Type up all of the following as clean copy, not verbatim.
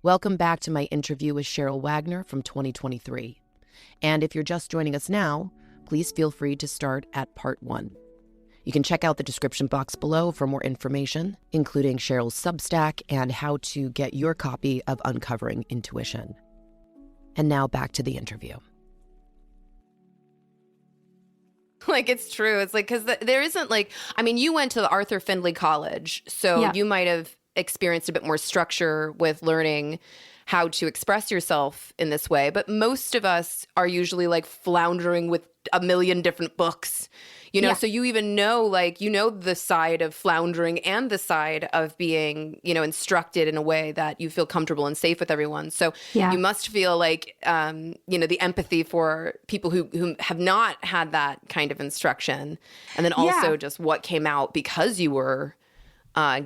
Welcome back to my interview with Sheryl Wagner from 2023. And if you're just joining us now, please feel free to start at part 1. You can check out the description box below for more information, including Sheryl's Substack and how to get your copy of Uncovering Intuition. And now back to the interview. Like, it's true. It's like, because there isn't like, I mean, you went to the Arthur Findlay College, so you might have experienced a bit more structure with learning how to express yourself in this way. But most of us are usually like floundering with a million different books, you know? So you even know, like, you know, the side of floundering and the side of being, you know, instructed in a way that you feel comfortable and safe with everyone. So you must feel like, you know, the empathy for people who have not had that kind of instruction. And then also just what came out because you were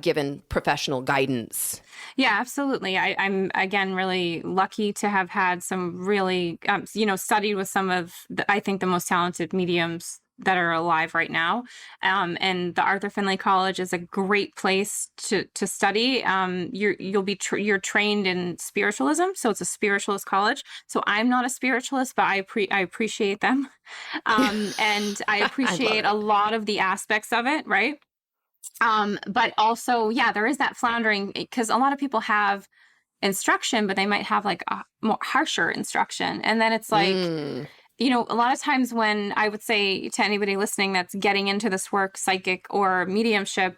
given professional guidance. Yeah, absolutely. I'm, again, really lucky to have had some really, you know, studied with some of, I think, the most talented mediums that are alive right now. And the Arthur Findlay College is a great place to study. You're trained in spiritualism. So it's a spiritualist college. So I'm not a spiritualist, but I appreciate them. And I appreciate a lot of the aspects of it, right? But also, there is that floundering because a lot of people have instruction, but they might have like a more harsher instruction. And then it's like, you know, a lot of times when I would say to anybody listening that's getting into this work, psychic or mediumship,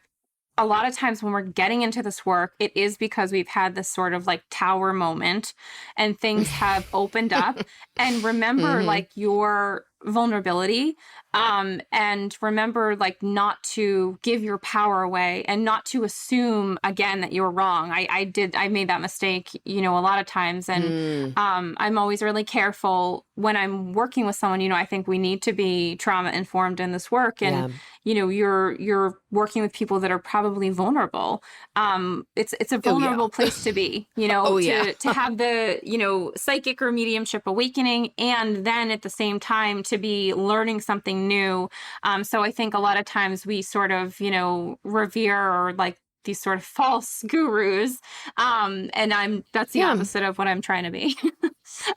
a lot of times when we're getting into this work, it is because we've had this sort of like tower moment and things have opened up. And remember like your vulnerability, and remember like not to give your power away and not to assume again that you're wrong. I made that mistake, you know, a lot of times. And I'm always really careful when I'm working with someone. You know, I think we need to be trauma informed in this work. And you know, you're working with people that are probably vulnerable. It's a vulnerable place to be, you know, to have the, you know, psychic or mediumship awakening, and then at the same time to be learning something new. So I think a lot of times we sort of, you know, revere or like these sort of false gurus. And that's the opposite of what I'm trying to be.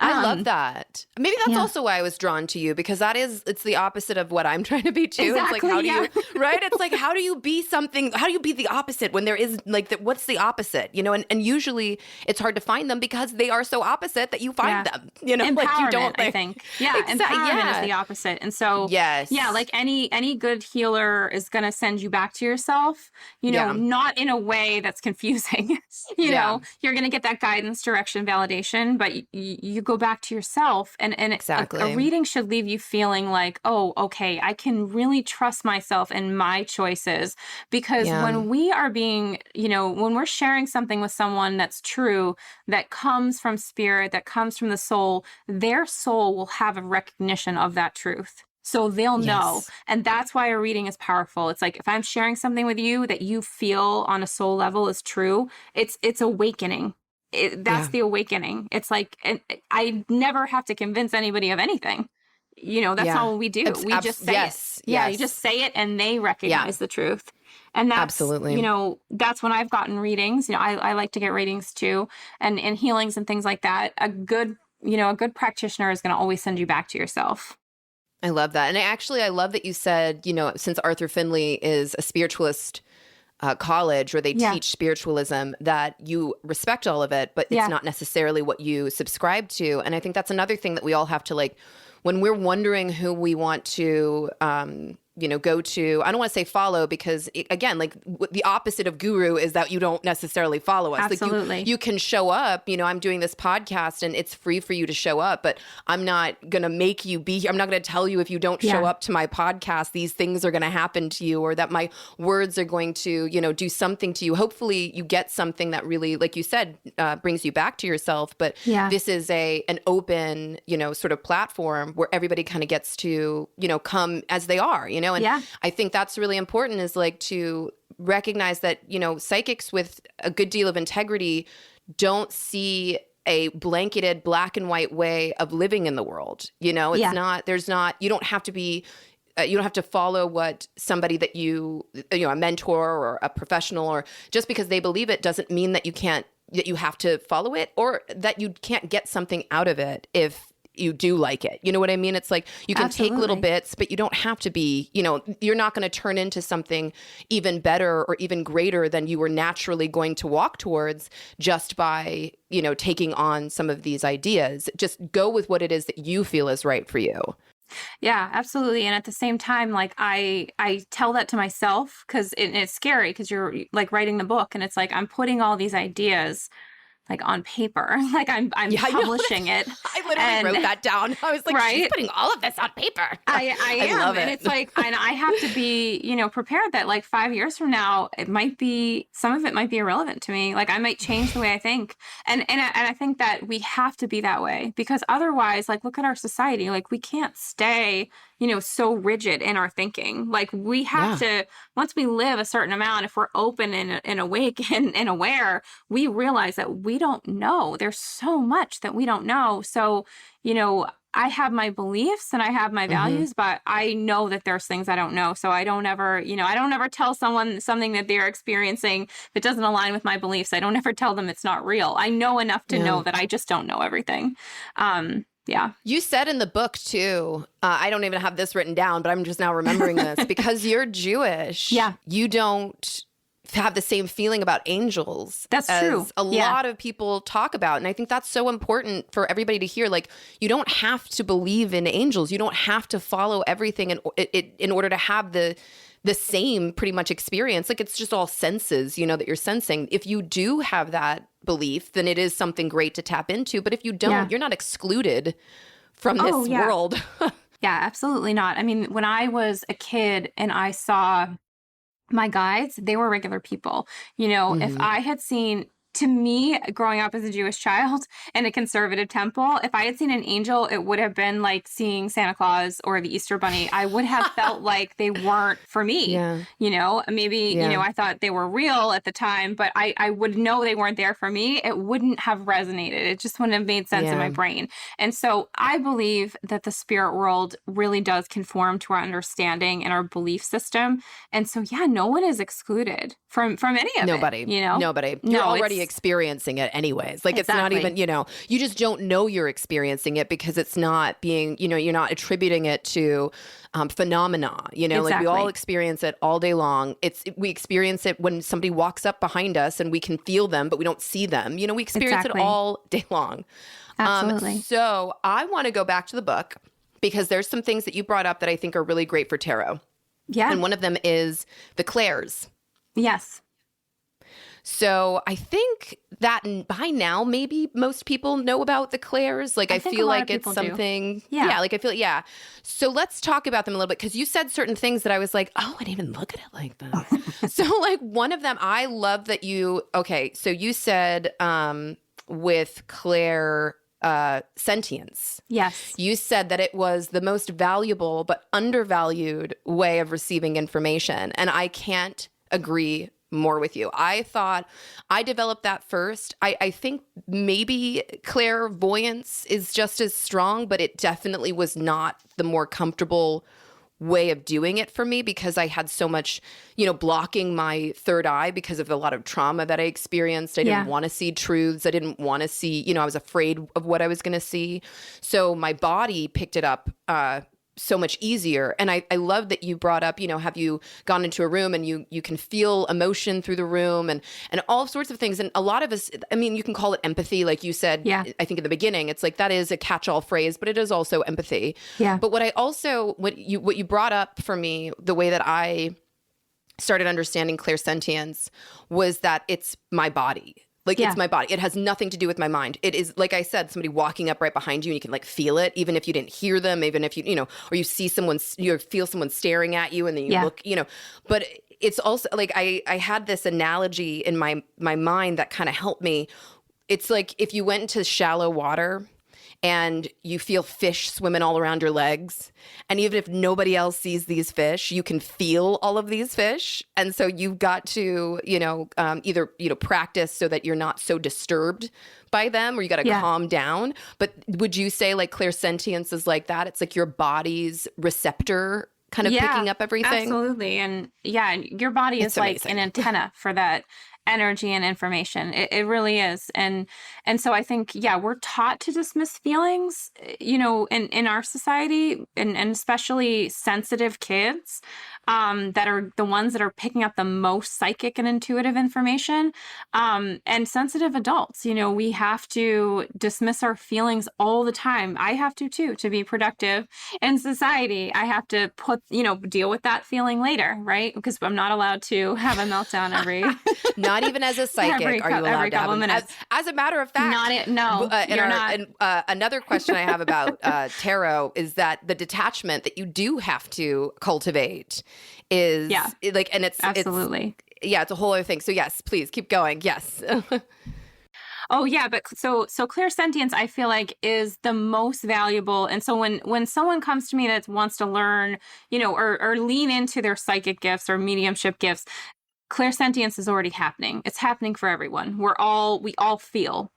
I love that. Maybe that's also why I was drawn to you, because it's the opposite of what I'm trying to be too. Exactly, it's like, how do you, right? It's like, how do you be something, how do you be the opposite when there is like, what's the opposite, you know? And usually it's hard to find them because they are so opposite that you find them, you know? Empowerment, like you don't, I think. Empowerment is the opposite. And so, like any good healer is going to send you back to yourself, you know, not in a way that's confusing. you know, you're going to get that guidance, direction, validation, but you go back to yourself, and a reading should leave you feeling like, oh, okay, I can really trust myself and my choices, because when we are being, you know, when we're sharing something with someone that's true, that comes from spirit, that comes from the soul, their soul will have a recognition of that truth. So they'll know. And that's why a reading is powerful. It's like, if I'm sharing something with you that you feel on a soul level is true, it's awakening. That's the awakening. It's like, I never have to convince anybody of anything. You know, that's not what we do. We just say it. You just say it and they recognize the truth. And that's, you know, that's when I've gotten readings. You know, I like to get readings too, and healings and things like that. A good practitioner is going to always send you back to yourself. I love that. And I love that you said, you know, since Arthur Findlay is a spiritualist college where they teach spiritualism, that you respect all of it, but it's not necessarily what you subscribe to. And I think that's another thing that we all have to, like, when we're wondering who we want to, you know, go to, I don't want to say follow, because again, like the opposite of guru is that you don't necessarily follow us. Absolutely. Like you can show up, you know, I'm doing this podcast and it's free for you to show up, but I'm not going to make you be here. I'm not going to tell you if you don't show up to my podcast, these things are going to happen to you, or that my words are going to, you know, do something to you. Hopefully you get something that really, like you said, brings you back to yourself. But this is an open, you know, sort of platform where everybody kind of gets to, you know, come as they are, you know. And I think that's really important, is like to recognize that, you know, psychics with a good deal of integrity don't see a blanketed black and white way of living in the world. You know, it's you don't have to be, you don't have to follow what somebody that you know, a mentor or a professional, or just because they believe it doesn't mean that you can't that you have to follow it, or that you can't get something out of it if you do like it. You know what I mean? It's like you can take little bits, but you don't have to be, you're not going to turn into something even better or even greater than you were naturally going to walk towards just by, taking on some of these ideas. Just go with what it is that you feel is right for you. Yeah, absolutely. And at the same time, like I tell that to myself because it's scary because you're like writing the book and it's like I'm putting all these ideas like on paper, like I'm publishing it. I literally wrote that down. I was like, she's putting all of this on paper. I am. Love it. And it's like, and I have to be, prepared that like 5 years from now, some of it might be irrelevant to me. Like I might change the way I think. And I think that we have to be that way because otherwise, like, look at our society. Like we can't stay, so rigid in our thinking. Like we have to, once we live a certain amount, if we're open and awake and aware, we realize that we don't know. There's so much that we don't know. So, I have my beliefs and I have my values, but I know that there's things I don't know. So I don't ever, I don't ever tell someone something that they're experiencing that doesn't align with my beliefs. I don't ever tell them it's not real. I know enough to know that I just don't know everything. Yeah. You said in the book too, I don't even have this written down, but I'm just now remembering this because you're Jewish. Yeah. You don't have the same feeling about angels. That's as true. A lot of people talk about. And I think that's so important for everybody to hear. Like, you don't have to believe in angels. You don't have to follow everything in order to have the same pretty much experience. Like, it's just all senses, that you're sensing. If you do have that belief, then it is something great to tap into. But if you don't, you're not excluded from this world. Yeah, absolutely not. I mean, when I was a kid and I saw my guides, they were regular people. If I had seen, to me, growing up as a Jewish child in a conservative temple, if I had seen an angel, it would have been like seeing Santa Claus or the Easter Bunny. I would have felt like they weren't for me. Maybe, I thought they were real at the time, but I would know they weren't there for me. It wouldn't have resonated. It just wouldn't have made sense in my brain. And so I believe that the spirit world really does conform to our understanding and our belief system. And so, no one is excluded from any of Nobody. it. Nobody. You're already experiencing it anyways. Like, it's not even, you just don't know you're experiencing it because it's not being, you're not attributing it to phenomena, like we all experience it all day long. We experience it when somebody walks up behind us and we can feel them, but we don't see them. We experience it all day long. Absolutely. So I want to go back to the book because there's some things that you brought up that I think are really great for tarot. Yeah. And one of them is the clairs. Yes. So I think that by now, maybe most people know about the clairs. Like, I feel like it's something. So let's talk about them a little bit because you said certain things that I was like, oh, I didn't even look at it like that. So like one of them, I love that so you said with clairsentience. Yes. You said that it was the most valuable but undervalued way of receiving information. And I can't agree more with you. I thought I developed that first. I think maybe clairvoyance is just as strong, but it definitely was not the more comfortable way of doing it for me because I had so much, blocking my third eye because of a lot of trauma that I experienced. I didn't want to see truths. I didn't want to see, I was afraid of what I was going to see. So my body picked it up so much easier. And I love that you brought up, have you gone into a room and you can feel emotion through the room and all sorts of things. And a lot of us, you can call it empathy. Like you said, I think in the beginning, it's like, that is a catch-all phrase, but it is also empathy. Yeah. But what you brought up for me, the way that I started understanding clairsentience was that it's my body. Like, it's my body. It has nothing to do with my mind. It is, like I said, somebody walking up right behind you and you can like feel it, even if you didn't hear them, even if you or you see someone, you feel someone staring at you and then you look, but it's also like, I had this analogy in my mind that kind of helped me. It's like if you went into shallow water and you feel fish swimming all around your legs. And even if nobody else sees these fish, you can feel all of these fish. And so you've got to, either, practice so that you're not so disturbed by them, or you got to calm down. But would you say like clairsentience is like that? It's like your body's receptor kind of picking up everything? Absolutely. And your body is like an antenna for that energy and information. It really is. And so I think, we're taught to dismiss feelings, in our society, and especially sensitive kids, that are the ones that are picking up the most psychic and intuitive information, and sensitive adults. We have to dismiss our feelings all the time. I have to too, to be productive in society. I have to deal with that feeling later, right? Because I'm not allowed to have a meltdown every not even as a psychic are you allowed to have them. As a matter of fact, you're not. Another question I have about tarot is that the detachment that you do have to cultivate is and it's absolutely it's a whole other thing. So yes, please keep going. Yes. Oh yeah, but so clairsentience, I feel like, is the most valuable. And so when someone comes to me that wants to learn, or lean into their psychic gifts or mediumship gifts, clairsentience is already happening. It's happening for everyone. We all feel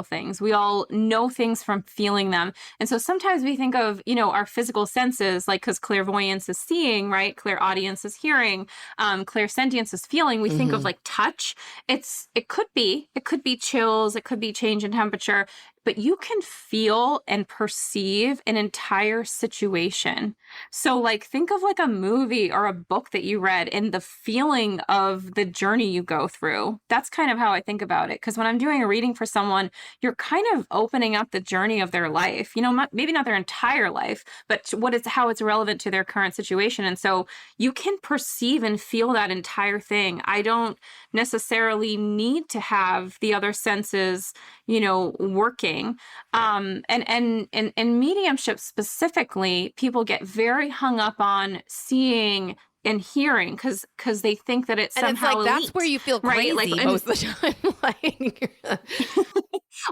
things. We all know things from feeling them. And so sometimes we think of, our physical senses, like, because clairvoyance is seeing, right? Clairaudience is hearing, clairsentience is feeling. We think of like touch. It could be chills. It could be change in temperature, but you can feel and perceive an entire situation. So like, think of like a movie or a book that you read and the feeling of the journey you go through. That's kind of how I think about it. Because when I'm doing a reading for someone, you're kind of opening up the journey of their life, maybe not their entire life, but how it's relevant to their current situation. And so you can perceive and feel that entire thing. I don't necessarily need to have the other senses, working. And mediumship specifically, people get very hung up on seeing and hearing because they think that it's somehow like, that's elite, where you feel crazy, right? Most of the time.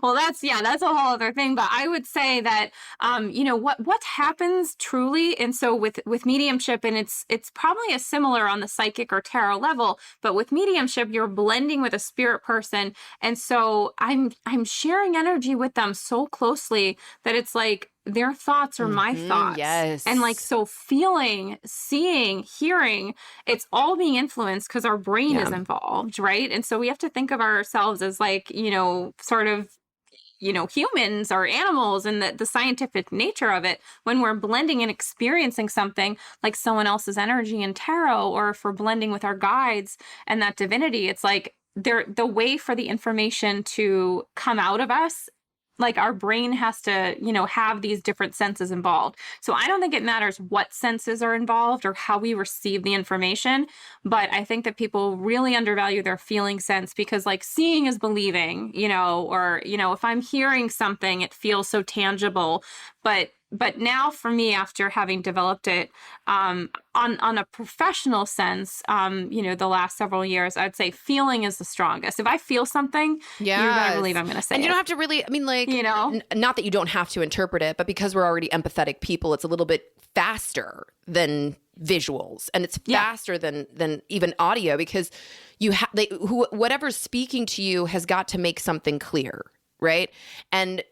Well, that's a whole other thing. But I would say that, what happens truly. And so with mediumship, and it's probably a similar on the psychic or tarot level, but with mediumship, you're blending with a spirit person. And so I'm sharing energy with them so closely that it's like, their thoughts are my thoughts. Yes. And like, so feeling, seeing, hearing, it's all being influenced because our brain is involved, right? And so we have to think of ourselves as like, sort of, humans or animals, and the scientific nature of it when we're blending and experiencing something like someone else's energy in tarot, or if we're blending with our guides and that divinity. It's like the way for the information to come out of us, like our brain has to, have these different senses involved. So I don't think it matters what senses are involved or how we receive the information, but I think that people really undervalue their feeling sense, because like seeing is believing, or, if I'm hearing something, it feels so tangible. But now for me, after having developed it on a professional sense, the last several years, I'd say feeling is the strongest. If I feel something, you're going to believe I'm going to say it. And you don't have to really, not that you don't have to interpret it, but because we're already empathetic people, it's a little bit faster than visuals, and it's faster than even audio, because whatever's speaking to you has got to make something clear, right? And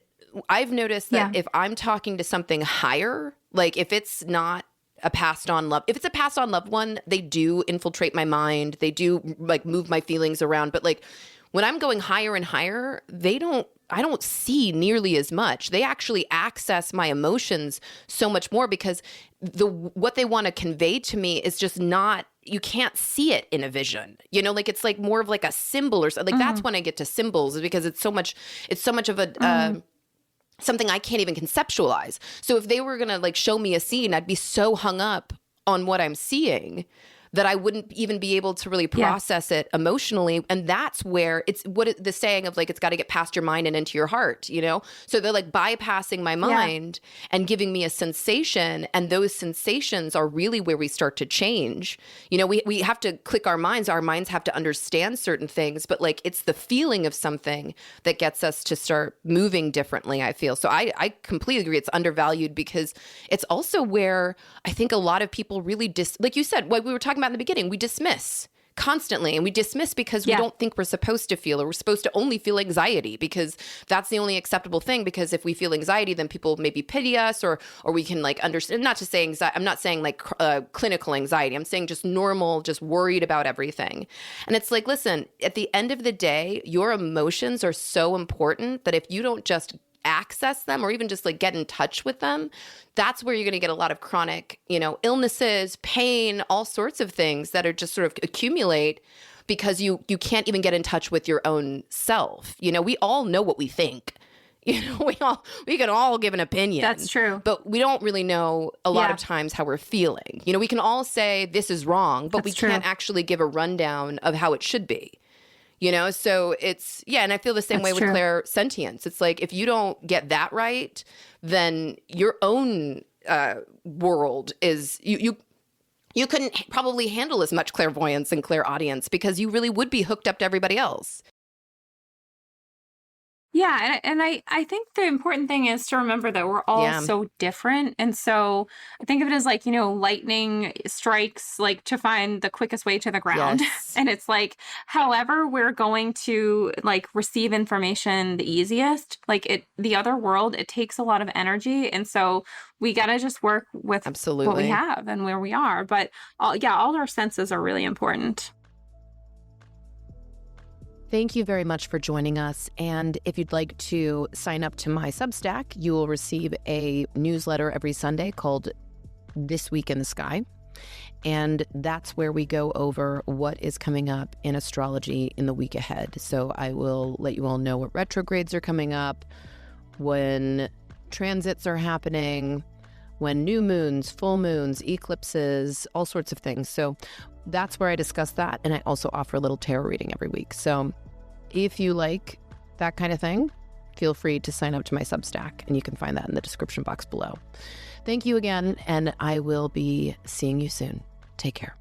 I've noticed that if I'm talking to something higher, like if it's not a passed on love, if it's a passed on loved one, they do infiltrate my mind. They do like move my feelings around. But like when I'm going higher and higher, I don't see nearly as much. They actually access my emotions so much more, because what they want to convey to me is just not, you can't see it in a vision, like it's like more of like a symbol or something. Like that's when I get to symbols, is because it's so much of a, something I can't even conceptualize. So if they were going to like show me a scene, I'd be so hung up on what I'm seeing that I wouldn't even be able to really process it emotionally. And that's where it's the saying of like, it's got to get past your mind and into your heart, So they're like bypassing my mind and giving me a sensation. And those sensations are really where we start to change. We have to click our minds. Our minds have to understand certain things, but like it's the feeling of something that gets us to start moving differently, I feel. So I completely agree. It's undervalued, because it's also where I think a lot of people really like you said, what we were talking about in the beginning, we dismiss constantly, and we dismiss because we don't think we're supposed to feel, or we're supposed to only feel anxiety because that's the only acceptable thing. Because if we feel anxiety, then people maybe pity us, or we can like understand. Not to say anxiety, I'm not saying like clinical anxiety. I'm saying just normal, just worried about everything. And it's like, listen, at the end of the day, your emotions are so important that if you don't just access them or even just like get in touch with them, that's where you're going to get a lot of chronic, illnesses, pain, all sorts of things that are just sort of accumulate because you can't even get in touch with your own self. We all know what we think. We can all give an opinion. That's true. But we don't really know a lot of times how we're feeling. We can all say this is wrong, but we can't actually give a rundown of how it should be. So it's, and I feel the same way with clairsentience. It's like, if you don't get that right, then your own world is, you couldn't probably handle as much clairvoyance and clairaudience because you really would be hooked up to everybody else. Yeah. And I think the important thing is to remember that we're all so different. And so I think of it as like, lightning strikes like to find the quickest way to the ground. Yes. And it's like, however we're going to like receive information the easiest, like the other world, it takes a lot of energy. And so we got to just work with what we have and where we are. But all our senses are really important. Thank you very much for joining us. And if you'd like to sign up to my Substack, you will receive a newsletter every Sunday called This Week in the Sky. And that's where we go over what is coming up in astrology in the week ahead. So I will let you all know what retrogrades are coming up, when transits are happening, when new moons, full moons, eclipses, all sorts of things. So that's where I discuss that. And I also offer a little tarot reading every week. So if you like that kind of thing, feel free to sign up to my Substack, and you can find that in the description box below. Thank you again, and I will be seeing you soon. Take care.